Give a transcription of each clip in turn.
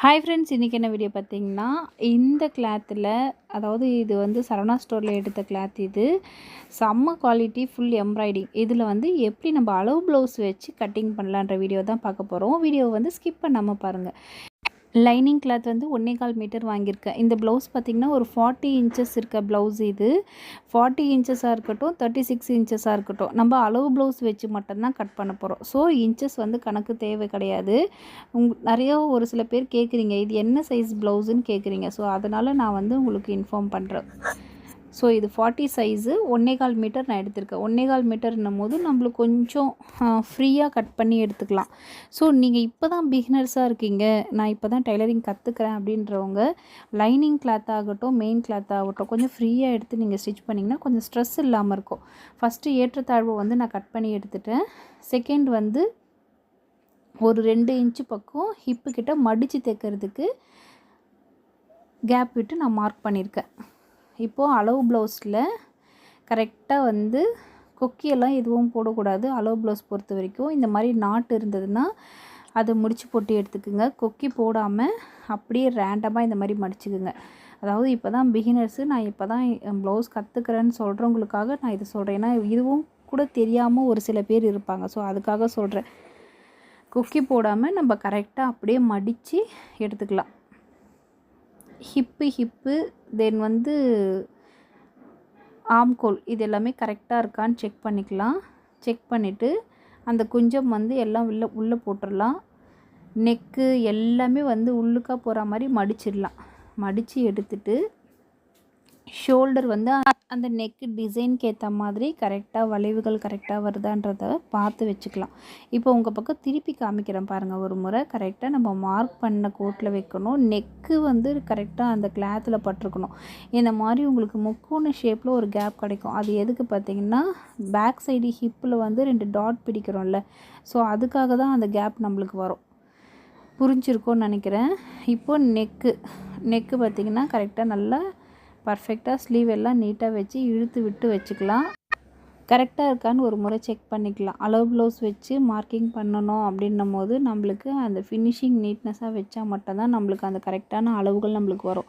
Hi friends, இன்றைக்கி என்ன video பார்த்தீங்கன்னா, இந்த கிளாத்தில் அதாவது இது வந்து சரவணா ஸ்டோரில் எடுத்த கிளாத். இது செம்ம குவாலிட்டி, ஃபுல் எம்ப்ராய்டிங். இதில் வந்து எப்படி நம்ம அளவு ப்ளவுஸ் வச்சு கட்டிங் பண்ணலான்ற வீடியோ தான் பார்க்க போகிறோம். வீடியோவை வந்து ஸ்கிப் பண்ணாமல் பாருங்கள். லைனிங் கிளாத் வந்து 1.25 மீட்டர் வாங்கியிருக்கேன். இந்த ப்ளவுஸ் பார்த்திங்கன்னா ஒரு 40 இன்ச்சஸ் இருக்க ப்ளவுஸ். இது 40 இன்ச்சஸாக இருக்கட்டும், 36 இன்ச்சஸாக இருக்கட்டும், நம்ம அளவு ப்ளவுஸ் வச்சு மட்டும்தான் கட் பண்ண போகிறோம். ஸோ இன்ச்சஸ் வந்து கணக்கு தேவை கிடையாது. நிறைய ஒரு சில பேர் கேட்குறீங்க, இது என்ன சைஸ் ப்ளவுஸுன்னு கேட்குறீங்க. ஸோ அதனால் நான் வந்து உங்களுக்கு இன்ஃபார்ம் பண்ணுறேன். ஸோ இது 40 சைஸு 1.25 மீட்டர் நான் எடுத்திருக்கேன். 1.25 மீட்டர்னும் போது நம்மளுக்கு கொஞ்சம் ஃப்ரீயாக கட் பண்ணி எடுத்துக்கலாம். ஸோ நீங்கள் இப்போ தான் பிகினர்ஸாக இருக்கீங்க, நான் இப்போ தான் டைலரிங் கற்றுக்கிறேன் அப்படின்றவங்க லைனிங் கிளாத் ஆகட்டும், மெயின் கிளாத் ஆகட்டும், கொஞ்சம் ஃப்ரீயாக எடுத்து நீங்கள் ஸ்டிச் பண்ணிங்கன்னா கொஞ்சம் ஸ்ட்ரெஸ் இல்லாமல் இருக்கும். ஃபஸ்ட்டு ஏற்றத்தாழ்வு வந்து நான் கட் பண்ணி எடுத்துட்டேன். செகண்ட் வந்து ஒரு 2 இன்ச்சு பக்கம் ஹிப்பு கிட்ட மடித்து தைக்கிறதுக்கு கேப் விட்டு நான் மார்க் பண்ணியிருக்கேன். இப்போது அளவு ப்ளவுஸில் கரெக்டாக வந்து கொக்கியெல்லாம் எதுவும் போடக்கூடாது. அளவு ப்ளவுஸ் பொறுத்த வரைக்கும் இந்த மாதிரி நாட்டு இருந்ததுன்னா அதை முடிச்சு போட்டு எடுத்துக்குங்க. கொக்கி போடாமல் அப்படியே ரேண்டமாக இந்த மாதிரி மடிச்சுக்குங்க. அதாவது இப்போ தான் பிகினர்ஸு, நான் இப்போ தான் ப்ளவுஸ் கற்றுக்கிறேன்னு சொல்கிறவங்களுக்காக நான் இது சொல்கிறேன். ஏன்னா இதுவும் கூட தெரியாமல் ஒரு சில பேர் இருப்பாங்க. ஸோ அதுக்காக சொல்கிறேன். கொக்கி போடாமல் நம்ம கரெக்டாக அப்படியே மடித்து எடுத்துக்கலாம். ஹிப்பு தென் வந்து ஆம்கோல் இது எல்லாமே கரெக்டாக இருக்கான்னு செக் பண்ணிக்கலாம். செக் பண்ணிவிட்டு அந்த குஞ்சம் வந்து எல்லாம் உள்ளே போட்டுடலாம். நெக்கு எல்லாமே வந்து உள்ளுக்காக போகிற மாதிரி மடிச்சிடலாம். மடித்து எடுத்துட்டு ஷோல்டர் வந்து அந்த நெக்கு டிசைனுக்கு ஏற்ற மாதிரி கரெக்டாக வளைவுகள் கரெக்டாக வருதான்றதை பார்த்து வச்சுக்கலாம். இப்போ உங்கள் பக்கம் திருப்பி காமிக்கிறேன் பாருங்கள். ஒரு முறை கரெக்டாக நம்ம மார்க் பண்ண கோட்டில் வைக்கணும். நெக்கு வந்து கரெக்டாக அந்த கிளாத்தில் பட்டிருக்கணும். இந்த மாதிரி உங்களுக்கு முக்கோண ஷேப்பில் ஒரு கேப் கிடைக்கும். அது எதுக்கு பார்த்திங்கன்னா, பேக் சைடு ஹிப்பில் வந்து 2 டாட் பிடிக்கிறோம்ல, ஸோ அதுக்காக தான் அந்த கேப் நம்மளுக்கு வரும். புரிஞ்சிருக்கோன்னு நினைக்கிறேன். இப்போது நெக்கு பார்த்திங்கன்னா கரெக்டாக நல்லா பர்ஃபெக்டாக ஸ்லீவ் எல்லாம் நீட்டாக வச்சு இழுத்து விட்டு வச்சுக்கலாம். கரெக்டாக இருக்கான்னு ஒரு முறை செக் பண்ணிக்கலாம். அளவு ப்ளவுஸ் வச்சு மார்க்கிங் பண்ணணும் அப்படின்னும் போது நம்மளுக்கு அந்த ஃபினிஷிங் நீட்னஸாக வச்சா மட்டும்தான் நம்மளுக்கு அந்த கரெக்டான அளவுகள் நம்மளுக்கு வரும்.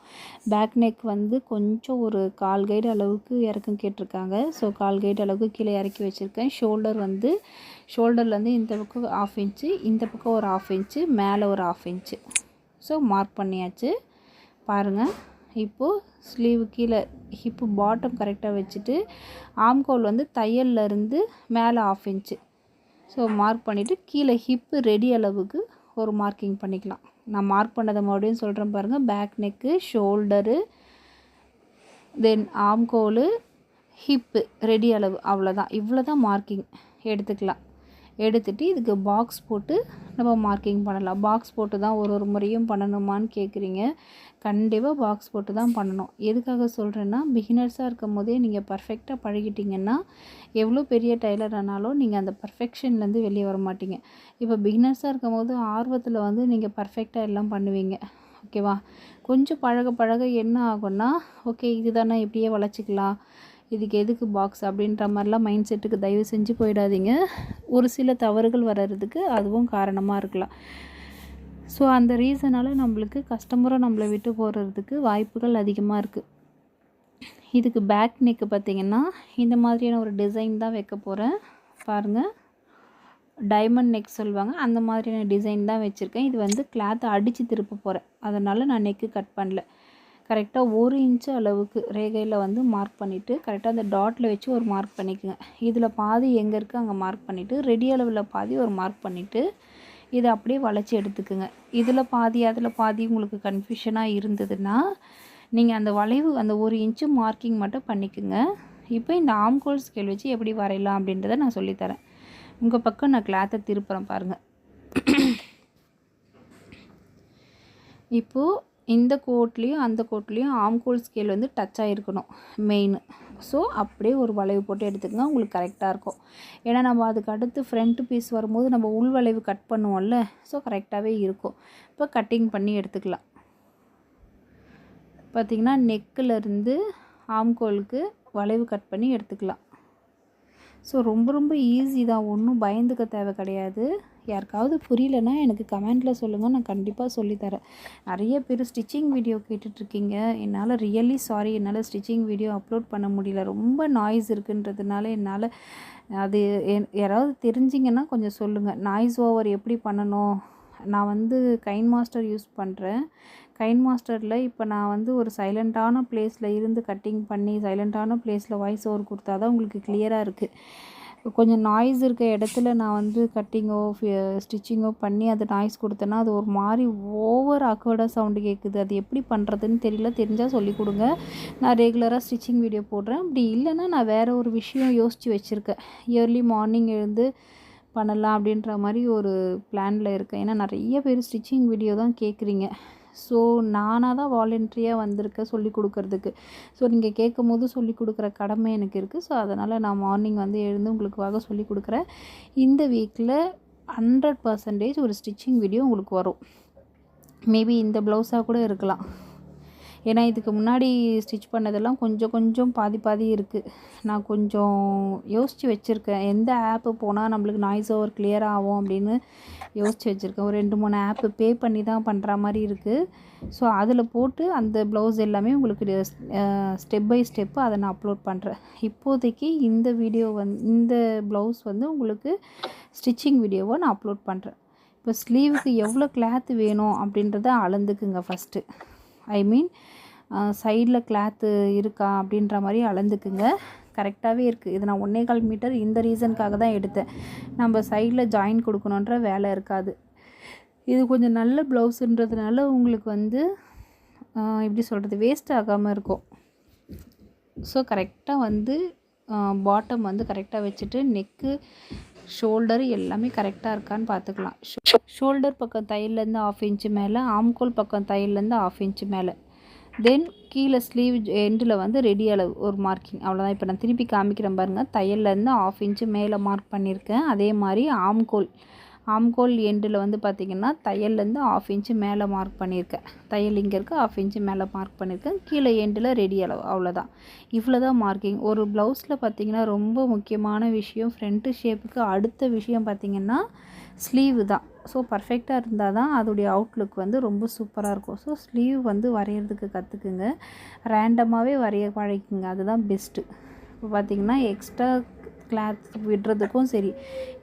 பேக் நெக் வந்து கொஞ்சம் ஒரு 1/4 கைடு அளவுக்கு இறக்கம் கேட்டிருக்காங்க. ஸோ 1/4 கைடு அளவுக்கு கீழே இறக்கி வச்சுருக்கேன். ஷோல்டர்லேருந்து இந்த பக்கம் 1/2 இன்ச்சு, இந்த பக்கம் ஒரு 1/2 இன்ச்சு, மேலே ஒரு 1/2 இன்ச்சு. ஸோ மார்க் பண்ணியாச்சு பாருங்கள். இப்போது ஸ்லீவ் கீழே ஹிப்பு பாட்டம் கரெக்டாக வச்சுட்டு ஆம்கோல் வந்து தையல்லேருந்து மேலே 1/2 இன்ச்சு. ஸோ மார்க் பண்ணிவிட்டு கீழே ஹிப்பு ரெடி அளவுக்கு ஒரு மார்க்கிங் பண்ணிக்கலாம். நான் மார்க் பண்ணதை மறுபடியும் சொல்கிறேன் பாருங்கள். பேக் நெக்கு, ஷோல்டரு, தென் ஆம்கோலு, ஹிப்பு ரெடி அளவு, அவ்வளோதான். இவ்வளோ தான் மார்க்கிங் எடுத்துக்கலாம். எடுத்துகிட்டு இதுக்கு பாக்ஸ் போட்டு நம்ம மார்க்கிங் பண்ணலாம். பாக்ஸ் போட்டு தான் ஒரு முறையும் பண்ணணுமான்னு கேட்குறீங்க. கண்டிப்பாக பாக்ஸ் போட்டு தான் பண்ணணும். எதுக்காக சொல்கிறேன்னா, பிகினர்ஸாக இருக்கும் போதே நீங்கள் பர்ஃபெக்டாக பழகிட்டிங்கன்னா எவ்வளோ பெரிய டைலர் ஆனாலும் நீங்கள் அந்த பர்ஃபெக்ஷன்லேருந்து வெளியே வர மாட்டீங்க. இப்போ பிகினர்ஸாக இருக்கும் போது ஆர்வத்தில் வந்து நீங்கள் பர்ஃபெக்டாக எல்லாம் பண்ணுவீங்க. ஓகேவா? கொஞ்சம் பழக என்ன ஆகும்னா, ஓகே இதுதானே இப்படியே வளைச்சிக்கலாம், இதுக்கு எதுக்கு பாக்ஸ் அப்படின்ற மாதிரிலாம் மைண்ட் செட்டுக்கு தயவு செஞ்சு போயிடாதீங்க. ஒரு சில தவறுகள் வர்றதுக்கு அதுவும் காரணமாக இருக்கலாம். ஸோ அந்த ரீசனால் நம்மளுக்கு கஸ்டமரும் நம்மளை விட்டு போகிறதுக்கு வாய்ப்புகள் அதிகமாக இருக்குது. இதுக்கு பேக் நெக்கு பார்த்திங்கன்னா இந்த மாதிரியான ஒரு டிசைன் தான் வைக்க போகிறேன். பாருங்கள், டைமண்ட் நெக் சொல்லுவாங்க, அந்த மாதிரியான டிசைன் தான் வச்சுருக்கேன். இது வந்து கிளாத்தை அடித்து திருப்ப போகிறேன், அதனால் நான் நெக்கு கட் பண்ணல. கரெக்டாக 1 இன்ச்சு அளவுக்கு ரேகையில் வந்து மார்க் பண்ணிவிட்டு கரெக்டாக அந்த டாட்டில் வச்சு ஒரு மார்க் பண்ணிக்கோங்க. இதில் பாதி எங்கே இருக்குது அங்கே மார்க் பண்ணிவிட்டு ரெடி அளவில் பாதி ஒரு மார்க் பண்ணிவிட்டு இதை அப்படியே வளைச்சி எடுத்துக்குங்க. இதில் பாதி அதில் பாதி உங்களுக்கு கன்ஃபியூஷனாக இருந்ததுன்னா நீங்கள் அந்த வளைவு அந்த 1 இன்ச்சு மார்க்கிங் மட்டும் பண்ணிக்கோங்க. இப்போ இந்த ஆம்கோல் ஸ்கேல் வச்சு எப்படி வரையலாம் அப்படின்றத நான் சொல்லித்தரேன். உங்கள் பக்கம் நான் கிளாத்தை திருப்புறேன் பாருங்கள். இப்போது இந்த கோட்லேயும் அந்த கோட்லேயும் ஆம்கோல் ஸ்கேல் வந்து டச் ஆகிருக்கணும் மெயின். ஸோ அப்படியே ஒரு வளைவு போட்டு எடுத்துக்கங்க, உங்களுக்கு கரெக்டாக இருக்கும். ஏன்னா நம்ம அதுக்கு அடுத்து ஃப்ரண்ட் பீஸ் வரும்போது நம்ம உள் வளைவு கட் பண்ணுவோம்ல, ஸோ கரெக்டாகவே இருக்கும். இப்போ கட்டிங் பண்ணி எடுத்துக்கலாம். பார்த்திங்கன்னா நெக்கிலேருந்து ஆம்கோலுக்கு வளைவு கட் பண்ணி எடுத்துக்கலாம். ஸோ ரொம்ப ஈஸி தான், ஒன்றும் பயந்துக்க தேவை கிடையாது. யாருக்காவது புரியலன்னா எனக்கு கமெண்ட்டில் சொல்லுங்கள், நான் கண்டிப்பாக சொல்லித்தரேன். நிறைய பேர் ஸ்டிச்சிங் வீடியோ கேட்டுட்ருக்கீங்க. என்னால் ரியலி சாரி, என்னால் ஸ்டிச்சிங் வீடியோ அப்லோட் பண்ண முடியல. ரொம்ப நாய்ஸ் இருக்குன்றதுனால என்னால் அது யாராவது தெரிஞ்சிங்கன்னா கொஞ்சம் சொல்லுங்கள். நாய்ஸ் ஓவர் எப்படி பண்ணணும்? நான் வந்து கைன் மாஸ்டர் யூஸ் பண்ணுறேன். கைன் மாஸ்டரில் இப்போ நான் வந்து ஒரு சைலண்ட்டான பிளேஸில் இருந்து கட்டிங் பண்ணி சைலண்ட்டான பிளேஸில் வாய்ஸ் ஓவர் கொடுத்தா தான் உங்களுக்கு கிளியராக இருக்குது. கொஞ்சம் நாய்ஸ் இருக்க இடத்துல நான் வந்து கட்டிங்கோ ஸ்டிச்சிங்கோ பண்ணி அது நாய்ஸ் கொடுத்தேன்னா அது ஒரு மாதிரி ஓவர் ஆக்வர்டாக சவுண்டு கேட்குது. அது எப்படி பண்ணுறதுன்னு தெரியல. தெரிஞ்சால் சொல்லிக் கொடுங்க. நான் ரெகுலராக ஸ்டிச்சிங் வீடியோ போடுறேன். அப்படி இல்லைன்னா நான் வேறு ஒரு விஷயம் யோசித்து வச்சுருக்கேன். இயர்லி மார்னிங் எழுந்து பண்ணலாம் அப்படின்ற மாதிரி ஒரு பிளானில் இருக்கேன். ஏன்னா நிறைய பேர் ஸ்டிச்சிங் வீடியோ தான் கேட்குறீங்க. ஸோ நானாக தான் வாலண்டரியாக வந்திருக்கேன் சொல்லிக் கொடுக்குறதுக்கு. ஸோ நீங்கள் கேட்கும் போது சொல்லிக் கொடுக்குற கடமை எனக்கு இருக்குது. ஸோ அதனால் நான் மார்னிங் வந்து எழுந்து உங்களுக்காக சொல்லிக் கொடுக்குறேன். இந்த வீக்கில் 100% ஒரு ஸ்டிச்சிங் வீடியோ உங்களுக்கு வரும். மேபி இந்த ப்ளவுஸாக கூட இருக்கலாம். ஏன்னா இதுக்கு முன்னாடி ஸ்டிச் பண்ணதெல்லாம் கொஞ்சம் பாதி இருக்குது. நான் கொஞ்சம் யோசித்து வச்சுருக்கேன். எந்த ஆப்பு போனால் நம்மளுக்கு நாய்ஸ் ஓவர் கிளியர் ஆகும் அப்படின்னு யோசித்து வச்சுருக்கேன். ஒரு 2-3 ஆப்பு பே பண்ணி தான் பண்ணுற மாதிரி இருக்குது. ஸோ அதில் போட்டு அந்த ப்ளவுஸ் எல்லாமே உங்களுக்கு ஸ்டெப் பை ஸ்டெப்பு அதை நான் அப்லோட் பண்ணுறேன். இப்போதைக்கு இந்த வீடியோ இந்த ப்ளவுஸ் வந்து உங்களுக்கு ஸ்டிச்சிங் வீடியோவை நான் அப்லோட் பண்ணுறேன். இப்போ ஸ்லீவுக்கு எவ்வளோ கிளாத்து வேணும் அப்படின்றத அளந்துக்குங்க ஃபஸ்ட்டு. ஐ மீன் சைடில் கிளாத்து இருக்கா அப்படின்ற மாதிரி அளந்துக்குங்க. கரெக்டாகவே இருக்குது. இது நான் 1.25 மீட்டர் இந்த ரீசனுக்காக தான் எடுத்தேன். நம்ம சைடில் ஜாயின் கொடுக்கணுன்ற வேலை இருக்காது. இது கொஞ்சம் நல்ல ப்ளவுஸுன்றதுனால உங்களுக்கு வந்து எப்படி சொல்கிறது, வேஸ்ட் ஆகாமல் இருக்கும். ஸோ கரெக்டாக வந்து பாட்டம் வந்து கரெக்டாக வச்சுட்டு நெக்கு ஷோல்டர் எல்லாமே கரெக்டாக இருக்கான்னு பார்த்துக்கலாம். ஷோல்டர் பக்கம் தையல்லேருந்து 1/2 இன்ச்சு மேலே, ஆம்கோல் பக்கம் தையல்லேருந்து 1/2 இன்ச்சு மேலே, தென் கீழே ஸ்லீவ் எண்டில் வந்து ரெடி அளவு ஒரு மார்க்கிங். அவ்வளோதான். இப்போ நான் திருப்பி காமிக்கிறேன் பாருங்கள். தையல்லேருந்து 1/2 இன்ச்சு மேலே மார்க் பண்ணியிருக்கேன். அதே மாதிரி ஆம்கோல் எண்டில் வந்து பார்த்திங்கன்னா தையல்லேருந்து 1/2 இன்ச்சு மேலே மார்க் பண்ணியிருக்கேன். தையல் இங்கே இருக்குது, 1/2 இன்ச்சு மேலே மார்க் பண்ணியிருக்கேன். கீழே எண்டில் ரெடி அளவு. அவ்வளோதான். இவ்வளோ தான் மார்க்கிங். ஒரு ப்ளவுஸில் பார்த்திங்கன்னா ரொம்ப முக்கியமான விஷயம் ஃப்ரண்ட்டு ஷேப்புக்கு அடுத்த விஷயம் பார்த்திங்கன்னா ஸ்லீவு தான். ஸோ பர்ஃபெக்டாக இருந்தால் தான் அதோடைய அவுட்லுக் வந்து ரொம்ப சூப்பராக இருக்கும். ஸோ ஸ்லீவ் வந்து வரைகிறதுக்கு கற்றுக்குங்க. ரேண்டமாகவே வரைய பழகிக்குங்க. அதுதான் பெஸ்ட்டு. இப்போ பார்த்திங்கன்னா எக்ஸ்ட்ரா கிளாத் விடுறதுக்கும் சரி,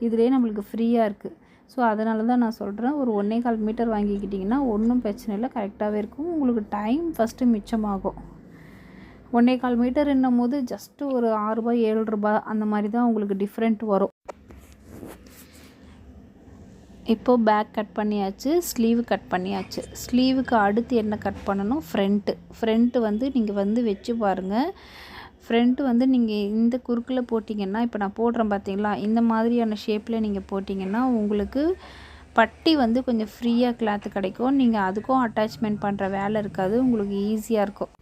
இதுலேயே நம்மளுக்கு ஃப்ரீயாக இருக்குது. ஸோ அதனால தான் நான் சொல்கிறேன், ஒரு 1.25 மீட்டர் வாங்கிக்கிட்டிங்கன்னா ஒன்றும் பிரச்சனை இல்லை, கரெக்டாகவே இருக்கும். உங்களுக்கு டைம் ஃபஸ்ட்டு மிச்சமாகும். 1.25 மீட்டர்ன்னும் போது ஜஸ்ட்டு ஒரு 6 ரூபாய் 7 ரூபாய் அந்த மாதிரி தான் உங்களுக்கு டிஃப்ரெண்ட் வரும். இப்போது பேக் கட் பண்ணியாச்சு, ஸ்லீவ் கட் பண்ணியாச்சு. ஸ்லீவுக்கு அடுத்து என்ன கட் பண்ணணும்? ஃப்ரண்ட்டு வந்து நீங்கள் வந்து வச்சு பாருங்கள். ஃப்ரண்ட்டு வந்து நீங்கள் இந்த குறுக்கில் போட்டிங்கன்னா, இப்போ நான் போடுறேன் பார்த்தீங்களா, இந்த மாதிரியான ஷேப்பில் நீங்கள் போட்டிங்கன்னா உங்களுக்கு பட்டி வந்து கொஞ்சம் ஃப்ரீயாக கிளாத்து கிடைக்கும். நீங்கள் அதுக்கும் அட்டாச்மெண்ட் பண்ணுற வேலை இருக்காது. உங்களுக்கு ஈஸியாக இருக்கும்.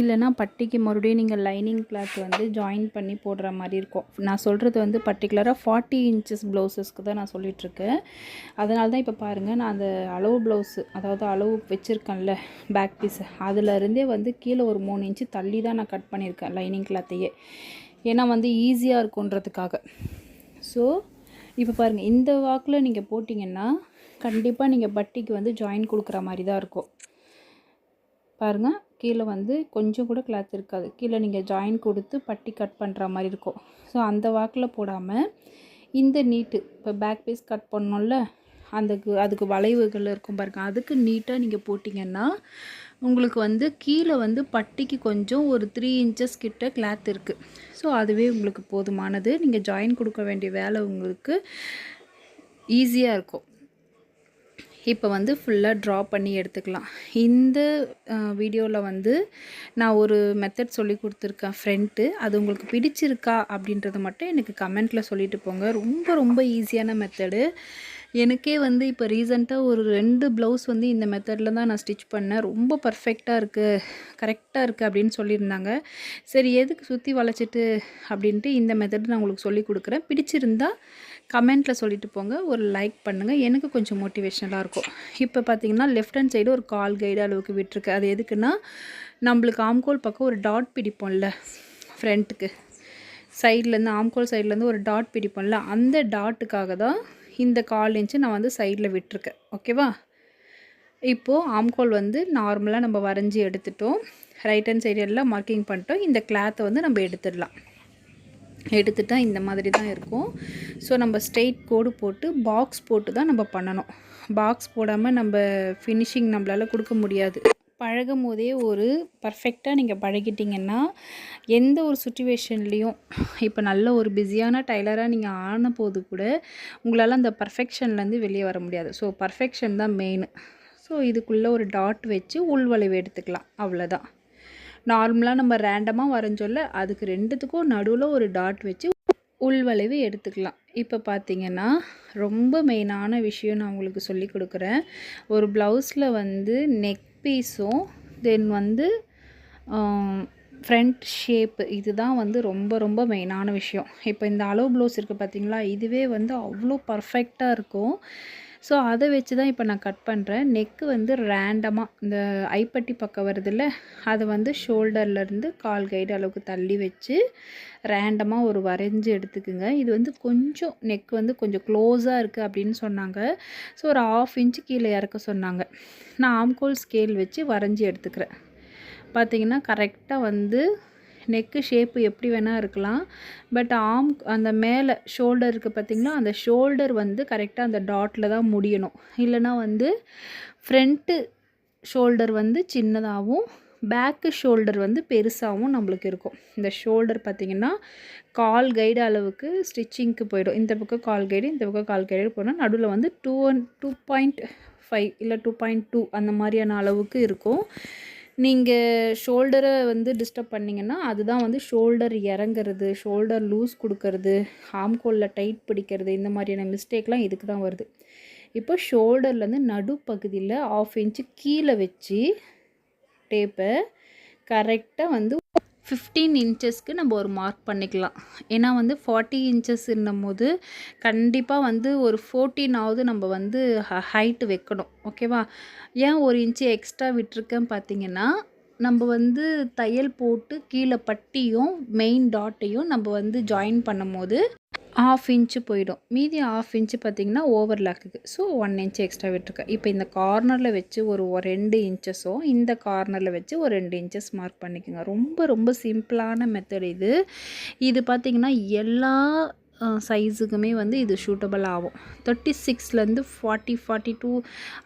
இல்லைனா பட்டிக்கு மறுபடியும் நீங்கள் லைனிங் கிளாத் வந்து ஜாயின் பண்ணி போடுற மாதிரி இருக்கும். நான் சொல்கிறது வந்து பர்டிகுலராக 40 இன்ச்சஸ் ப்ளவுஸஸ்க்கு தான் நான் சொல்லிகிட்ருக்கேன். அதனால தான் இப்போ பாருங்கள், நான் அந்த அளவு ப்ளவுஸு, அதாவது அளவு வச்சுருக்கேன்ல பேக் பீஸு, அதிலருந்தே வந்து கீழே ஒரு 3 இன்ச்சு தள்ளி தான் நான் கட் பண்ணியிருக்கேன் லைனிங் கிளாத்தையே. ஏன்னா வந்து ஈஸியாக இருக்குன்றதுக்காக. ஸோ இப்போ பாருங்கள், இந்த வாக்கில் நீங்கள் போட்டிங்கன்னா கண்டிப்பாக நீங்கள் பட்டிக்கு வந்து ஜாயின் கொடுக்குற மாதிரி தான் இருக்கும். பாருங்கள், கீழே வந்து கொஞ்சம் கூட கிளாத் இருக்காது. கீழே நீங்கள் ஜாயின் கொடுத்து பட்டி கட் பண்ணுற மாதிரி இருக்கும். ஸோ அந்த வாக்கில் போடாமல் இந்த நீட்டு, இப்போ பேக் பீஸ் கட் பண்ணோம்ல, அதுக்கு வளைவுகள் இருக்கும் பாருங்கள், அதுக்கு நீட்டாக நீங்கள் போட்டிங்கன்னா உங்களுக்கு வந்து கீழே வந்து பட்டிக்கு கொஞ்சம் ஒரு 3 இன்ச்சஸ் கிட்ட கிளாத் இருக்குது. ஸோ அதுவே உங்களுக்கு போதுமானது. நீங்கள் ஜாயின் கொடுக்க வேண்டிய வேலை உங்களுக்கு ஈஸியாக இருக்கும். இப்போ வந்து ஃபுல்லாக ட்ரா பண்ணி எடுத்துக்கலாம். இந்த வீடியோவில் வந்து நான் ஒரு மெத்தட் சொல்லி கொடுத்துருக்கேன் ஃப்ரண்ட்டு. அது உங்களுக்கு பிடிச்சிருக்கா அப்படின்றத மட்டும் எனக்கு கமெண்ட்டில் சொல்லிட்டு போங்க. ரொம்ப ஈஸியான மெத்தடு. எனக்கே வந்து இப்போ ரீசெண்டாக ஒரு 2 ப்ளவுஸ் வந்து இந்த மெத்தடில் தான் நான் ஸ்டிச் பண்ணேன். ரொம்ப பர்ஃபெக்டாக இருக்குது, கரெக்டாக இருக்குது அப்படின்னு சொல்லியிருந்தாங்க. சரி, எதுக்கு சுற்றி வளைச்சிட்டு அப்படின்ட்டு இந்த மெத்தட் நான் உங்களுக்கு சொல்லி கொடுக்குறேன். பிடிச்சிருந்தா கமெண்ட்டில் சொல்லிட்டு போங்க, ஒரு லைக் பண்ணுங்கள், எனக்கு கொஞ்சம் மோட்டிவேஷனலாக இருக்கும். இப்போ பார்த்தீங்கன்னா லெஃப்ட் ஹேண்ட் சைடு ஒரு 1/4 கைடு அளவுக்கு விட்டுருக்கு. அது எதுக்குன்னா, நம்மளுக்கு ஆம்கோல் பக்கம் ஒரு டாட் பிடிப்போம்ல, ஃப்ரண்ட்டுக்கு சைட்லேருந்து ஆம்கோல் சைட்லேருந்து ஒரு டாட் பிடிப்போம்ல, அந்த டாட்டுக்காக தான் இந்த 1/4 இன்ச்சு நான் வந்து சைடில் விட்டுருக்கேன். ஓகேவா? இப்போது ஆம்கோல் வந்து நார்மலாக நம்ம வரைஞ்சி எடுத்துட்டோம். ரைட் ஹேண்ட் சைடு எல்லாம் மார்க்கிங் பண்ணிட்டோம். இந்த கிளாத்தை வந்து நம்ம எடுத்துடலாம். எடுத்துட்டா இந்த மாதிரி தான் இருக்கும். ஸோ நம்ம ஸ்ட்ரெயிட் கோடு போட்டு பாக்ஸ் போட்டு தான் நம்ம பண்ணணும். பாக்ஸ் போடாமல் நம்ம ஃபினிஷிங் நம்மளால் கொடுக்க முடியாது. பழகும் போதே ஒரு பர்ஃபெக்டாக நீங்கள் பழகிட்டிங்கன்னா எந்த ஒரு சுச்சுவேஷன்லேயும் இப்போ நல்ல ஒரு பிஸியான டைலராக நீங்கள் ஆன போது கூட உங்களால் அந்த பர்ஃபெக்ஷன்லேருந்து வெளியே வர முடியாது. ஸோ பர்ஃபெக்ஷன் தான் மெயின். ஸோ இதுக்குள்ளே ஒரு டாட் வச்சு உள்வளைவு எடுத்துக்கலாம். அவ்வளோதான். நார்மலாக நம்ம ரேண்டமாக வரைஞ்சோல்ல, அதுக்கு 2த்துக்கும் நடுவில் ஒரு டாட் வச்சு உள்வளைவு எடுத்துக்கலாம். இப்போ பார்த்திங்கன்னா ரொம்ப மெயினான விஷயம் நான் உங்களுக்கு சொல்லி கொடுக்குறேன். ஒரு ப்ளவுஸில் வந்து நெக் பீஸும் தென் வந்து ஃப்ரண்ட் ஷேப்பு இதுதான் வந்து ரொம்ப ரொம்ப மெயினான விஷயம். இப்போ இந்த அளவு ப்ளவுஸ் இருக்குது பார்த்திங்களா, இதுவே வந்து அவ்வளோ பர்ஃபெக்டாக இருக்கும். ஸோ அதை வச்சு தான் இப்போ நான் கட் பண்ணுறேன். நெக்கு வந்து ரேண்டமாக இந்த ஐப்பட்டி பக்கம் வருதில்ல, அதை வந்து ஷோல்டர்லேருந்து 1/4 கைடு அளவுக்கு தள்ளி வச்சு ரேண்டமாக ஒரு வரைஞ்சி எடுத்துக்குங்க. இது வந்து கொஞ்சம் நெக் வந்து கொஞ்சம் க்ளோஸாக இருக்குது அப்படின்னு சொன்னாங்க. ஸோ ஒரு 1/2 இன்ச்சு கீழே இறக்க சொன்னாங்க. நான் ஆம்கோல் ஸ்கேல் வச்சு வரைஞ்சி எடுத்துக்கிறேன். பார்த்திங்கன்னா கரெக்டாக வந்து நெக்கு ஷேப்பு எப்படி வேணால் இருக்கலாம். பட் அந்த மேலே ஷோல்டர் இருக்குது பார்த்திங்களா, அந்த ஷோல்டர் வந்து கரெக்டாக அந்த டாட்டில் தான் முடியணும். இல்லைனா வந்து ஃப்ரண்ட்டு ஷோல்டர் வந்து சின்னதாகவும் பேக்கு ஷோல்டர் வந்து பெருசாகவும் நம்மளுக்கு இருக்கும். இந்த ஷோல்டர் பார்த்திங்கன்னா 1/4 கைடு அளவுக்கு ஸ்டிச்சிங்க்கு போயிடும். இந்த பக்கம் 1/4 கைடு, இந்த பக்கம் 1/4 கைடு போனால் நடுவில் வந்து 2.5 இல்லை 2.2 அந்த மாதிரியான அளவுக்கு இருக்கும். நீங்கள் ஷோல்டரை வந்து டிஸ்டர்ப் பண்ணிங்கன்னா அதுதான் வந்து ஷோல்டர் இறங்குறது, ஷோல்டர் லூஸ் கொடுக்கறது, ஆம்கோலில் டைட் பிடிக்கிறது, இந்த மாதிரியான மிஸ்டேக்லாம் இதுக்கு தான் வருது. இப்போ ஷோல்டர்லேருந்து நடுப்பகுதியில் 1/2 இன்ச்சு கீழே வச்சு டேப்பை கரெக்டாக வந்து 15 இன்ச்சஸ்க்கு நம்ம ஒரு மார்க் பண்ணிக்கலாம். ஏன்னா வந்து 40 இன்ச்சஸ் போது கண்டிப்பாக வந்து ஒரு 14ஆவது நம்ம வந்து ஹைட்டு வைக்கணும். ஓகேவா? ஏன் 1 இன்ச்சு எக்ஸ்ட்ரா விட்டுருக்கேன்னு பார்த்தீங்கன்னா, நம்ம வந்து தையல் போட்டு கீழே பட்டியும் மெயின் டாட்டையும் நம்ம வந்து ஜாயின் பண்ணும்போது 1/2 இன்ச்சு போயிடும். மீதி 1/2 இன்ச்சு பார்த்திங்கன்னா ஓவர்லாக்குக்கு. ஸோ 1 இன்ச்சு எக்ஸ்ட்ரா விட்டுருக்கேன். இப்போ இந்த கார்னரில் வச்சு ஒரு 2 இன்ச்சஸும் இந்த கார்னரில் வச்சு ஒரு 2 இன்ச்சஸ் மார்க் பண்ணிக்கோங்க. ரொம்ப ரொம்ப சிம்பிளான மெத்தட் இது. இது பார்த்திங்கன்னா எல்லா சைஸுக்குமே வந்து இது சூட்டபிள் ஆகும். 36லேருந்து 40, 42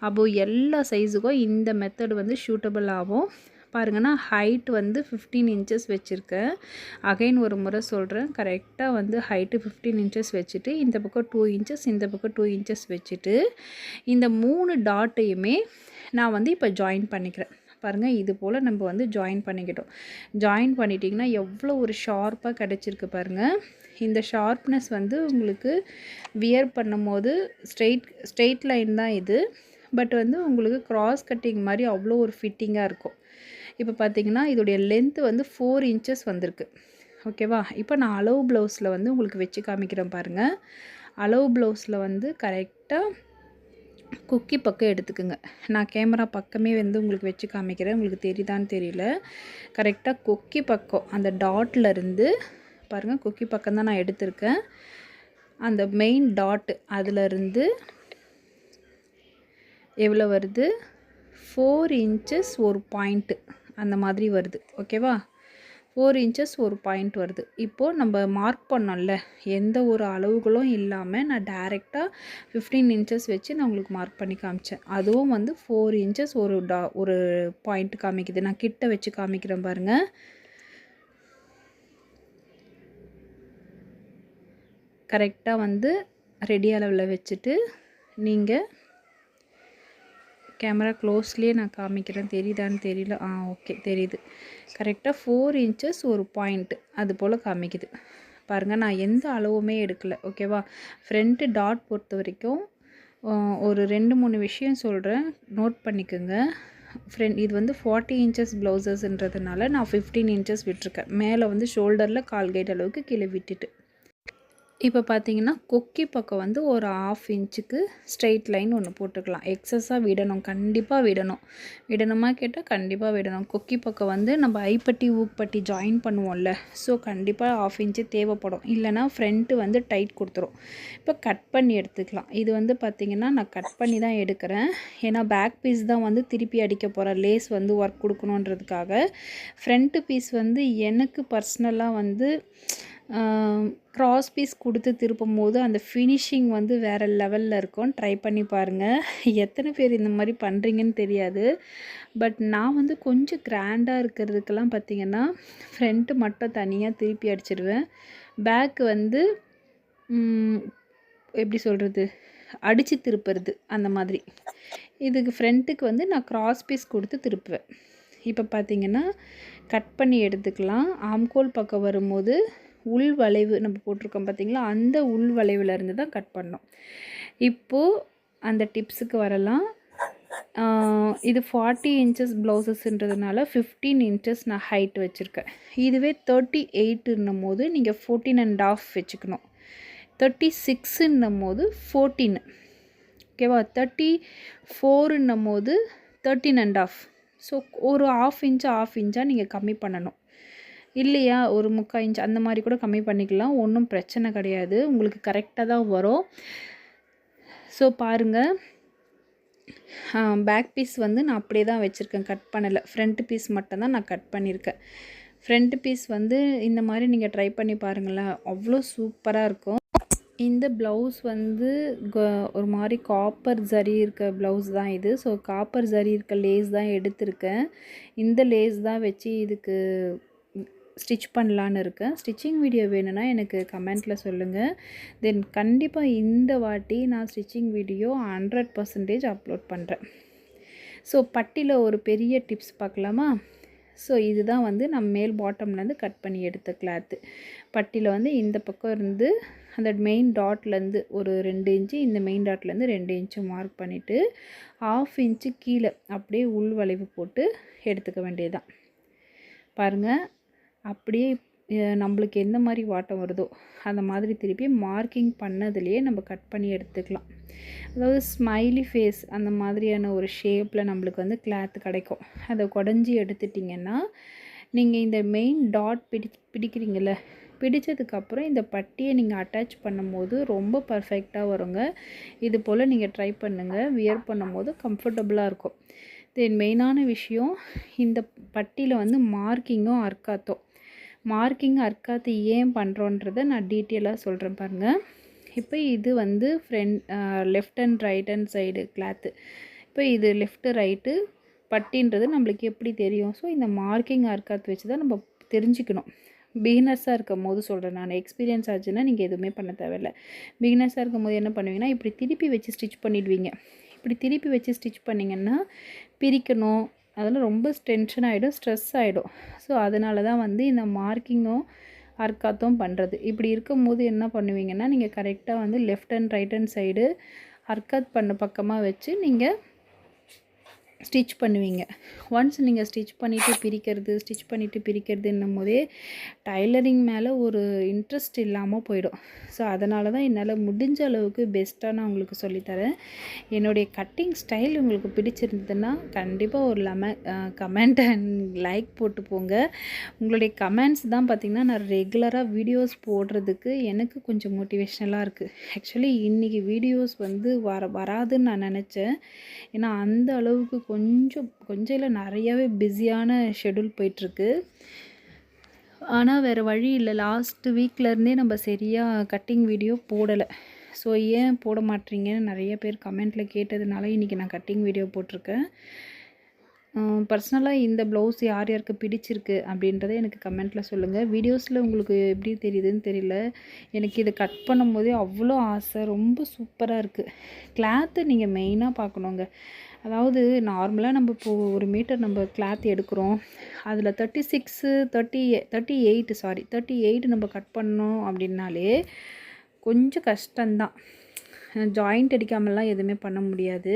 அபோவ் எல்லா சைஸுக்கும் இந்த மெத்தட் வந்து சூட்டபிள் ஆகும். பாருங்கன்னா ஹைட் வந்து 15 இன்ச்சஸ் வச்சுருக்கேன். அகைன் ஒரு முறை சொல்கிறேன், கரெக்டாக வந்து ஹைட்டு 15 இன்ச்சஸ் வச்சுட்டு இந்த பக்கம் 2 இன்ச்சஸ், இந்த பக்கம் 2 இன்ச்சஸ் வச்சுட்டு இந்த 3 டாட்டையுமே நான் வந்து இப்போ ஜாயின் பண்ணிக்கிறேன். பாருங்கள், இது போல் நம்ம வந்து ஜாயின் பண்ணிக்கிட்டோம். ஜாயின் பண்ணிட்டிங்கன்னா எவ்வளோ ஒரு ஷார்ப்பாக கிடச்சிருக்கு பாருங்கள். இந்த ஷார்ப்னஸ் வந்து உங்களுக்கு வியர் பண்ணும் போது ஸ்ட்ரெயிட் லைன் தான் இது. பட் வந்து உங்களுக்கு கிராஸ் கட்டிங் மாதிரி அவ்வளோ ஒரு ஃபிட்டிங்காக இருக்கும். இப்போ பார்த்திங்கன்னா இதோடைய லென்த்து வந்து 4 இன்ச்சஸ் வந்திருக்கு. ஓகேவா? இப்போ நான் அளவு ப்ளவுஸில் வந்து உங்களுக்கு வச்சு காமிக்கிறேன் பாருங்கள். அளவு ப்ளவுஸில் வந்து கரெக்டாக குக்கி பக்கம் எடுத்துக்குங்க. நான் கேமரா பக்கமே வந்து உங்களுக்கு வச்சு காமிக்கிறேன், உங்களுக்கு தெரியுதான்னு தெரியல. கரெக்டாக குக்கி பக்கம் அந்த டாட்லேருந்து பாருங்கள், குக்கி பக்கம் தான் நான் எடுத்திருக்கேன். அந்த மெயின் டாட்டு அதிலருந்து எவ்வளோ வருது, 4 இன்ச்சஸ் ஒரு பாயிண்ட்டு அந்த மாதிரி வருது. ஓகேவா? 4 இன்ச்சஸ் ஒரு பாயிண்ட் வருது. இப்போது நம்ம மார்க் பண்ணோம்ல, எந்த ஒரு அளவுகளும் இல்லாமல் நான் டைரெக்டாக 15 இன்ச்சஸ் வச்சு நான் உங்களுக்கு மார்க் பண்ணி காமிச்சேன். அதுவும் வந்து 4 இன்ச்சஸ் ஒரு பாயிண்ட் காமிக்குது. நான் கிட்ட வச்சு காமிக்கிறேன் பாருங்கள். கரெக்டாக வந்து ரெடி அளவில் வச்சுட்டு நீங்கள் கேமரா க்ளோஸ்லேயே நான் காமிக்கிறேன், தெரியுதான்னு தெரியல. ஓகே, தெரியுது. கரெக்டாக 4 இன்ச்சஸ் ஒரு பாயிண்ட்டு அது போல் காமிக்குது பாருங்கள். நான் எந்த அளவுமே எடுக்கலை. ஓகேவா? ஃப்ரண்ட்டு டாட் பொறுத்த வரைக்கும் ஒரு 2-3 விஷயம் சொல்கிறேன், நோட் பண்ணிக்கோங்க. இது வந்து 40 இன்ச்சஸ் ப்ளவுசஸ்ன்றதுனால நான் 15 இன்ச்சஸ் விட்டுருக்கேன். மேலே வந்து ஷோல்டரில் 1/4 கைடு அளவுக்கு கீழே விட்டுட்டு இப்போ பார்த்தீங்கன்னா கொக்கி பக்கம் வந்து ஒரு 1/2 இன்ச்சுக்கு ஸ்ட்ரெயிட் லைன் ஒன்று போட்டுக்கலாம். எக்ஸஸாக விடணும், கண்டிப்பாக விடணும். விடணுமா கேட்டால் கண்டிப்பாக விடணும். கொக்கி பக்கம் வந்து நம்ம ஐப்பட்டி ஊப்பட்டி ஜாயின் பண்ணுவோம்ல, ஸோ கண்டிப்பாக 1/2 இன்ச்சு தேவைப்படும். இல்லைனா ஃப்ரண்ட்டு வந்து டைட் கொடுத்துரும். இப்போ கட் பண்ணி எடுத்துக்கலாம். இது வந்து பார்த்திங்கன்னா நான் கட் பண்ணி தான் எடுக்கிறேன். ஏன்னா பேக் பீஸ் தான் வந்து திருப்பி அடிக்க போகிறேன், லேஸ் வந்து ஒர்க் கொடுக்கணுன்றதுக்காக. ஃப்ரண்ட்டு பீஸ் வந்து எனக்கு பர்சனலாக வந்து க்ராஸ் பீஸ் கொடுத்து திருப்பும் போது அந்த ஃபினிஷிங் வந்து வேறு லெவலில் இருக்கும். ட்ரை பண்ணி பாருங்கள். எத்தனை பேர் இந்த மாதிரி பண்ணுறீங்கன்னு தெரியாது. பட் நான் வந்து கொஞ்சம் கிராண்டாக இருக்கிறதுக்கெல்லாம் பார்த்திங்கன்னா ஃப்ரண்ட்டு மட்டும் தனியாக திருப்பி அடிச்சிடுவேன். பேக் வந்து எப்படி சொல்கிறது, அடித்து திருப்புறது அந்த மாதிரி. இதுக்கு ஃப்ரண்ட்டுக்கு வந்து நான் க்ராஸ் பீஸ் கொடுத்து திருப்புவேன். இப்போ பார்த்திங்கன்னா கட் பண்ணி எடுத்துக்கலாம். ஆம்கோல் பக்கம் வரும்போது உள் வளைவு நம்ம போட்டிருக்கோம் பார்த்திங்களா, அந்த உள் வளைவுலேருந்து தான் கட் பண்ணோம். இப்போது அந்த டிப்ஸுக்கு வரலாம். இது 40 இன்ச்சஸ் ப்ளவுசஸ்ன்றதுனால 15 இன்ச்சஸ் நான் ஹைட் வச்சுருக்கேன். இதுவே 38 போது நீங்கள் 14.5 வச்சுக்கணும். 36 போது 14, ஓகேவா. 34 போது 13.5. ஸோ ஒரு 1/2 இன்ச்சாக நீங்கள் கம்மி பண்ணணும். இல்லையா, ஒரு 3/4 இன்ச் அந்த மாதிரி கூட கம்மி பண்ணிக்கலாம். ஒன்றும் பிரச்சனை கிடையாது, உங்களுக்கு கரெக்டாக தான் வரும். ஸோ பாருங்கள், பேக் பீஸ் வந்து நான் அப்படியே தான் வச்சுருக்கேன், கட் பண்ணலை. ஃப்ரண்ட் பீஸ் மட்டும்தான் நான் கட் பண்ணியிருக்கேன். ஃப்ரண்ட் பீஸ் வந்து இந்த மாதிரி நீங்கள் ட்ரை பண்ணி பாருங்களேன், அவ்வளோ சூப்பராக இருக்கும். இந்த ப்ளவுஸ் வந்து ஒரு மாதிரி காப்பர் ஜரி இருக்க ப்ளவுஸ் தான் இது. ஸோ காப்பர் ஜரி இருக்க லேஸ் தான் எடுத்திருக்கேன். இந்த லேஸ் தான் வச்சு இதுக்கு ஸ்டிச் பண்ணலான்னு இருக்கேன். ஸ்டிச்சிங் வீடியோ வேணும்னா எனக்கு கமெண்ட்டில் சொல்லுங்கள். தென் கண்டிப்பாக இந்த வாட்டி நான் ஸ்டிச்சிங் வீடியோ 100% அப்லோட் பண்ணுறேன். ஸோ பட்டியில் ஒரு பெரிய டிப்ஸ் பார்க்கலாமா? ஸோ இதுதான் வந்து நம்ம மேல் பாட்டம்லேருந்து கட் பண்ணி எடுத்த கிளாத்து. பட்டியில் வந்து இந்த பக்கம் இருந்து அந்த மெயின் டாட்லேருந்து ஒரு 2 இன்ச்சு, இந்த மெயின் டாட்லேருந்து 2 இன்ச்சு மார்க் பண்ணிவிட்டு 1/2 இன்ச்சு கீழே அப்படியே உள் வளைவு போட்டு எடுத்துக்க வேண்டியதுதான். பாருங்கள், அப்படியே நம்மளுக்கு எந்த மாதிரி வாட்டம் வருதோ அந்த மாதிரி திருப்பி மார்க்கிங் பண்ணதுலேயே நம்ம கட் பண்ணி எடுத்துக்கலாம். அதாவது ஸ்மைலி ஃபேஸ் அந்த மாதிரியான ஒரு ஷேப்பில் நம்மளுக்கு வந்து கிளாத் கிடைக்கும். அதை குடஞ்சி எடுத்துட்டிங்கன்னா நீங்கள் இந்த மெயின் டாட் பிடிக்கிறீங்கள, பிடிச்சதுக்கப்புறம் இந்த பட்டியை நீங்கள் அட்டாச் பண்ணும்போது ரொம்ப பர்ஃபெக்டாக வருங்க. இது போல் நீங்கள் ட்ரை பண்ணுங்கள், வியர் பண்ணும்போது கம்ஃபர்டபுளாக இருக்கும். தென் மெயினான விஷயம், இந்த பட்டியில் வந்து மார்க்கிங்கும் அர்க்காத்து ஏன் பண்ணுறோன்றதை நான் டீட்டெயிலாக சொல்கிறேன் பாருங்கள். இப்போ இது வந்து left and right hand side cloth. இப்போ இது லெஃப்ட்டு ரைட்டு பட்டின்றது நம்மளுக்கு எப்படி தெரியும்? ஸோ இந்த மார்க்கிங் அர்க்காத்து வச்சு தான் நம்ம தெரிஞ்சுக்கணும். பிகினர்ஸாக இருக்கும் போது சொல்கிறேன் நான். எக்ஸ்பீரியன்ஸ் ஆச்சுன்னா நீங்கள் எதுவுமே பண்ண தேவையில்லை. பிகினர்ஸாக இருக்கும் போது என்ன பண்ணுவீங்கன்னா, இப்படி திருப்பி வச்சு ஸ்டிச் பண்ணிவிடுவீங்க. இப்படி திருப்பி வச்சு ஸ்டிச் பண்ணிங்கன்னா பிரிக்கணும், அதெல்லாம் ரொம்ப டென்ஷன் ஆகிடும், ஸ்ட்ரெஸ் ஆகிடும். ஸோ அதனால தான் வந்து இந்த மார்க்கிங்கும் அர்க்காத்தும் பண்ணுறது. இப்படி இருக்கும்போது என்ன பண்ணுவீங்கன்னா, நீங்கள் கரெக்டாக வந்து left and right hand side அர்க்காத் பண்ண பக்கமாக வச்சு நீங்கள் ஸ்டிச் பண்ணுவீங்க. ஒன்ஸ் நீங்கள் ஸ்டிச் பண்ணிவிட்டு பிரிக்கிறதுன்னும் போதே டைலரிங் மேலே ஒரு இன்ட்ரெஸ்ட் இல்லாமல் போயிடும். ஸோ அதனால தான் என்னால் முடிஞ்ச அளவுக்கு பெஸ்ட்டாக நான் உங்களுக்கு சொல்லித்தரேன். என்னுடைய கட்டிங் ஸ்டைல் உங்களுக்கு பிடிச்சிருந்ததுன்னா கண்டிப்பாக ஒரு கமெண்ட் அண்ட் லைக் போட்டு போங்க. உங்களுடைய கமெண்ட்ஸ் தான் பார்த்திங்கன்னா நான் ரெகுலராக வீடியோஸ் போடுறதுக்கு எனக்கு கொஞ்சம் மோட்டிவேஷ்னலாக இருக்குது. ஆக்சுவலி இன்றைக்கி வீடியோஸ் வந்து வராதுன்னு நான் நினச்சேன். ஏன்னா அந்த அளவுக்கு கொஞ்சம் இல்லை, நிறையாவே பிஸியான ஷெடியூல் போயிட்டுருக்கு. ஆனால் வேறு வழி இல்லை, லாஸ்ட் வீக்லேருந்தே நம்ம சரியாக கட்டிங் வீடியோ போடலை. ஸோ ஏன் போட மாட்டீங்கன்னு நிறைய பேர் கமெண்ட்டில் கேட்டதுனால இன்றைக்கி நான் கட்டிங் வீடியோ போட்டிருக்கேன். பர்சனலாக இந்த ப்ளவுஸ் யார் யாருக்கு பிடிச்சிருக்கு அப்படின்றத எனக்கு கமெண்ட்டில் சொல்லுங்கள். வீடியோஸில் உங்களுக்கு எப்படி தெரியுதுன்னு தெரியல, எனக்கு இதை கட் பண்ணும்போதே அவ்வளோ ஆசை. ரொம்ப சூப்பராக இருக்குது. கிளாத்து நீங்கள் மெயினாக பார்க்கணுங்க. அதாவது நார்மலாக நம்ம இப்போது 1 மீட்டர் நம்ம கிளாத் எடுக்கிறோம், அதில் 38 நம்ம கட் பண்ணோம் அப்படின்னாலே கொஞ்சம் கஷ்டம்தான். ஜாயிண்ட் அடிக்காமலாம் எதுவுமே பண்ண முடியாது.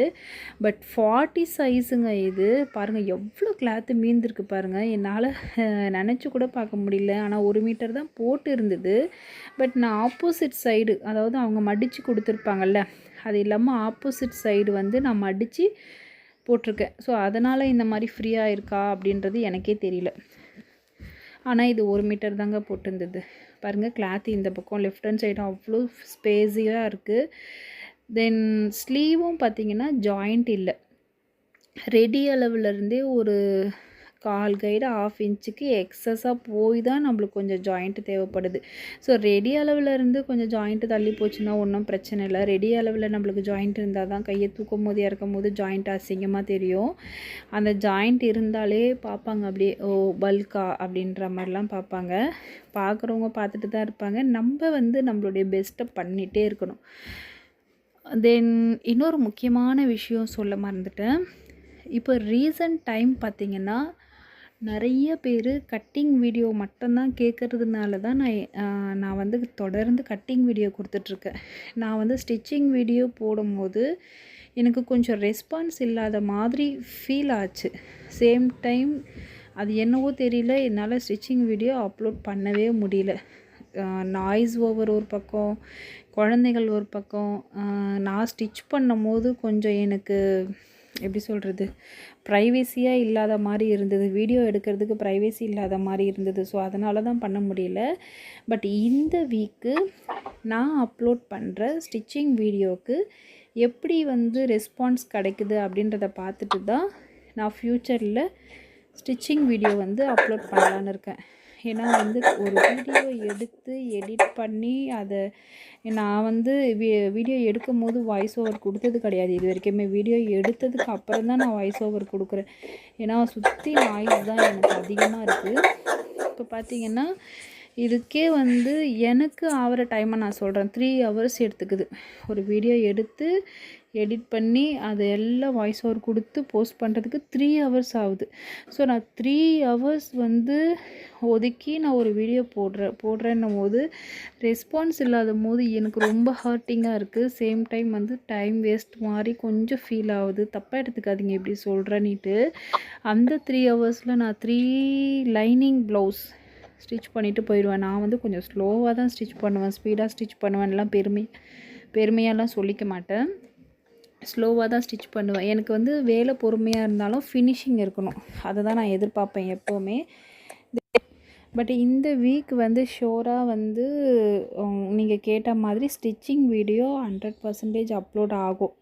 பட் 40 சைஸுங்க இது. பாருங்கள் எவ்வளோ கிளாத்து மீந்திருக்கு பாருங்கள். என்னால் நினச்சி கூட பார்க்க முடியல. ஆனால் 1 மீட்டர் தான் போட்டு இருந்தது. பட் நான் ஆப்போசிட் சைடு, அதாவது அவங்க மடித்து கொடுத்துருப்பாங்கல்ல, அது இல்லாமல் ஆப்போசிட் சைடு வந்து நான் மடித்து போட்டிருக்கேன். ஸோ அதனால் இந்த மாதிரி ஃப்ரீயாக இருக்கா அப்படின்றது எனக்கே தெரியல. ஆனால் இது 1 மீட்டர் தாங்க போட்டிருந்தது. பாருங்கள் கிளாத் இந்த பக்கம் லெஃப்ட் ஹேண்ட் சைடு அவ்வளோ ஸ்பேஸியாக இருக்குது. தென் ஸ்லீவும் பார்த்திங்கன்னா ஜாயிண்ட் இல்லை. ரெடி அளவுலேருந்தே ஒரு 1/4 கைடு 1/2 இன்ச்சுக்கு எக்ஸஸாக போய் தான் நம்மளுக்கு கொஞ்சம் ஜாயிண்ட்டு தேவைப்படுது. ஸோ ரெடி அளவுலேருந்து கொஞ்சம் ஜாயிண்ட்டு தள்ளி போச்சுன்னா ஒன்றும் பிரச்சனை இல்லை. ரெடி அளவில் நம்மளுக்கு ஜாயிண்ட் இருந்தால் தான் கையை தூக்கும் போது இறக்கும் போது ஜாயிண்ட் அசிங்கமாக தெரியும். அந்த ஜாயிண்ட் இருந்தாலே பார்ப்பாங்க அப்படியே, ஓ பல்கா அப்படின்ற மாதிரிலாம் பார்ப்பாங்க. பார்க்குறவங்க பார்த்துட்டு தான் இருப்பாங்க. நம்ம வந்து நம்மளுடைய பெஸ்ட்டை பண்ணிகிட்டே இருக்கணும். தென் இன்னொரு முக்கியமான விஷயம் சொல்ல மறந்துட்டேன். இப்போ ரீசன்ட் டைம் பார்த்திங்கன்னா நிறைய பேர் கட்டிங் வீடியோ மட்டும்தான் கேட்குறதுனால தான் நான் வந்து தொடர்ந்து கட்டிங் வீடியோ கொடுத்துட்ருக்கேன். நான் வந்து ஸ்டிச்சிங் வீடியோ போடும்போது எனக்கு கொஞ்சம் ரெஸ்பான்ஸ் இல்லாத மாதிரி ஃபீல் ஆச்சு. சேம் டைம் அது என்னவோ தெரியல, என்னால் ஸ்டிச்சிங் வீடியோ அப்லோட் பண்ணவே முடியல. நாய்ஸ் ஓவர் ஒரு பக்கம், குழந்தைகள் ஒரு பக்கம். நான் ஸ்டிச் பண்ணும் போது கொஞ்சம் எனக்கு எப்படி சொல்கிறது, ப்ரைவேசியாக இல்லாத மாதிரி இருந்தது. வீடியோ எடுக்கிறதுக்கு ப்ரைவேசி இல்லாத மாதிரி இருந்தது. ஸோ அதனால தான் பண்ண முடியல. பட் இந்த வீக்கு நான் அப்லோட் பண்ணுற ஸ்டிச்சிங் வீடியோவுக்கு எப்படி வந்து ரெஸ்பான்ஸ் கிடைக்குது அப்படின்றத பார்த்துட்டு தான் நான் ஃப்யூச்சரில் ஸ்டிச்சிங் வீடியோ வந்து அப்லோட் பண்ணலான்னு இருக்கேன். ஏன்னா வந்து ஒரு வீடியோ எடுத்து எடிட் பண்ணி அதை நான் வந்து வீடியோ எடுக்கும் போது வாய்ஸ் ஓவர் கொடுத்தது கிடையாது இது வரைக்குமே. வீடியோ எடுத்ததுக்கு அப்புறம் தான் நான் வாய்ஸ் ஓவர் கொடுக்குறேன். ஏன்னா சுற்றி நாய்ஸ் தான் எனக்கு அதிகமாக இருக்குது. இப்போ பார்த்திங்கன்னா இதுக்கே வந்து எனக்கு ஆகிற டைமை நான் சொல்கிறேன். 3 ஹவர்ஸ் எடுத்துக்குது ஒரு வீடியோ எடுத்து எடிட் பண்ணி அது எல்லாம் வாய்ஸ் ஓவர் கொடுத்து போஸ்ட் பண்ணுறதுக்கு 3 ஹவர்ஸ் ஆகுது. ஸோ நான் 3 ஹவர்ஸ் வந்து ஒதுக்கி நான் ஒரு வீடியோ போடுறேன்னும் போது ரெஸ்பான்ஸ் இல்லாத போது எனக்கு ரொம்ப ஹர்ட்டிங்காக இருக்குது. சேம் டைம் வந்து டைம் வேஸ்ட் மாதிரி கொஞ்சம் ஃபீல் ஆகுது. தப்பாக எடுத்துக்காதீங்க இப்படி சொல்கிறேன்னிட்டு. அந்த 3 ஹவர்ஸில் நான் 3 லைனிங் ப்ளவுஸ் ஸ்டிச் பண்ணிவிட்டு போயிடுவேன். நான் வந்து கொஞ்சம் ஸ்லோவாக தான் ஸ்டிச் பண்ணுவேன், ஸ்பீடாக ஸ்டிச் பண்ணுவேன்லாம் பெருமையாலாம் சொல்லிக்க மாட்டேன். ஸ்லோவாக தான் ஸ்டிச் பண்ணுவேன். எனக்கு வந்து வேலை பொறுமையாக இருந்தாலும் ஃபினிஷிங் இருக்கணும், அதை தான் நான் எதிர்பார்ப்பேன் எப்போவுமே. பட் இந்த வீக் வந்து ஷோராக வந்து நீங்கள் கேட்ட மாதிரி ஸ்டிச்சிங் வீடியோ 100% அப்லோட் ஆகும்.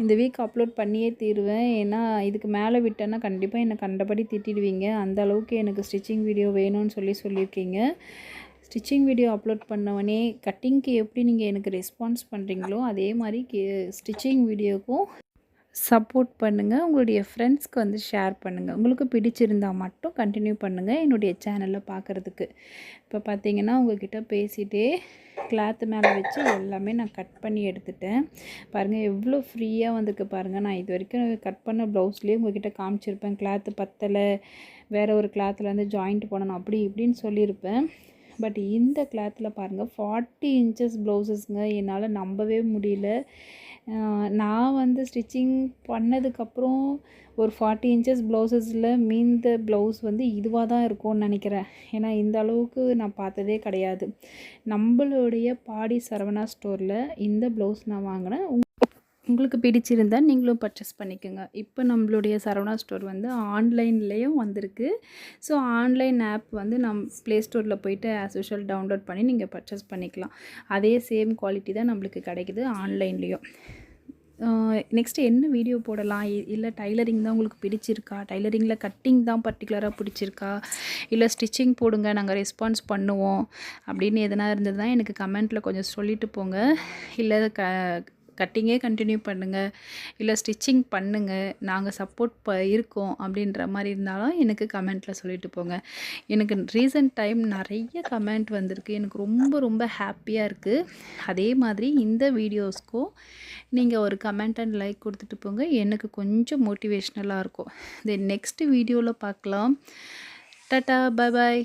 இந்த வீக் அப்லோட் பண்ணியே தீருவேன். ஏன்னா இதுக்கு மேலே விட்டேன்னா கண்டிப்பாக என்னை கண்டபடி திட்டிடுவீங்க. அந்த அளவுக்கு எனக்கு ஸ்டிச்சிங் வீடியோ வேணும்னு சொல்லியிருக்கீங்க. ஸ்டிச்சிங் வீடியோ அப்லோட் பண்ணவனே கட்டிங்க்கு எப்படி நீங்கள் எனக்கு ரெஸ்பான்ஸ் பண்ணுறீங்களோ அதே மாதிரி ஸ்டிச்சிங் வீடியோக்கும் சப்போர்ட் பண்ணுங்கள். உங்களுடைய ஃப்ரெண்ட்ஸ்க்கு வந்து ஷேர் பண்ணுங்கள். உங்களுக்கு பிடிச்சிருந்தால் மட்டும் கண்டினியூ பண்ணுங்கள் என்னுடைய சேனலில் பார்க்குறதுக்கு. இப்போ பார்த்தீங்கன்னா உங்கள்கிட்ட பேசிகிட்டே கிளாத்து மேலே வச்சு எல்லாமே நான் கட் பண்ணி எடுத்துட்டேன். பாருங்கள் எவ்வளோ ஃப்ரீயாக வந்திருக்கு பாருங்கள். நான் இது வரைக்கும் கட் பண்ண ப்ளவுஸ்லேயே உங்கள்கிட்ட காமிச்சிருப்பேன். கிளாத்து பத்தலை, வேறு ஒரு கிளாத்தில் வந்து ஜாயிண்ட் பண்ணணும் அப்படி இப்படின்னு சொல்லியிருப்பேன். பட் இந்த கிளாத்தில் பாருங்கள் 40 இன்ச்சஸ் ப்ளவுஸஸ்ங்க. என்னால் நம்பவே முடியல. நான் வந்து ஸ்டிச்சிங் பண்ணதுக்கப்புறம் ஒரு 40 இன்ச்சஸ் ப்ளவுஸஸில் மீந்த ப்ளவுஸ் வந்து இதுவாக தான் இருக்கும்னு நினைக்கிறேன். ஏன்னா இந்த அளவுக்கு நான் பார்த்ததே கிடையாது. நம்மளுடைய பாடி சரவணா ஸ்டோரில் இந்த ப்ளவுஸ் நான் வாங்கினேன். உங்களுக்கு பிடிச்சிருந்தால் நீங்களும் பர்ச்சேஸ் பண்ணிக்கோங்க. இப்போ நம்மளுடைய சரவணா ஸ்டோர் வந்து ஆன்லைன்லேயும் வந்திருக்கு. ஸோ ஆன்லைன் ஆப் வந்து ப்ளே ஸ்டோரில் போய்ட்டு ஆஸ் யூஷுவல் டவுன்லோட் பண்ணி நீங்கள் பர்ச்சேஸ் பண்ணிக்கலாம். அதே சேம் குவாலிட்டி தான் நம்மளுக்கு கிடைக்குது ஆன்லைன்லேயும். நெக்ஸ்ட்டு என்ன வீடியோ போடலாம், இல்லை டைலரிங் தான் உங்களுக்கு பிடிச்சிருக்கா, டைலரிங்கில் கட்டிங் தான் பர்டிகுலராக பிடிச்சிருக்கா, இல்லை ஸ்டிச்சிங் போடுங்க நாங்கள் ரெஸ்பான்ஸ் பண்ணுவோம் அப்படின்னு எதனா இருந்ததுன்னா எனக்கு கமெண்ட்டில் கொஞ்சம் சொல்லிட்டு போங்க. இல்லை கட்டிங்கே கண்டினியூ பண்ணுங்கள், இல்லை ஸ்டிச்சிங் பண்ணுங்கள், நாங்கள் சப்போர்ட் இருக்கோம் அப்படின்ற மாதிரி இருந்தாலும் எனக்கு கமெண்ட்டில் சொல்லிட்டு போங்க. எனக்கு ரீசன்ட் டைம் நிறைய கமெண்ட் வந்திருக்கு. எனக்கு ரொம்ப ரொம்ப ஹாப்பியாக இருக்குது. அதே மாதிரி இந்த வீடியோஸ்க்கும் நீங்கள் ஒரு கமெண்ட் அண்ட் லைக் கொடுத்துட்டு போங்க. எனக்கு கொஞ்சம் மோட்டிவேஷ்னலாக இருக்கும். தென் நெக்ஸ்ட் வீடியோவில் பார்க்கலாம். Tata, bye bye.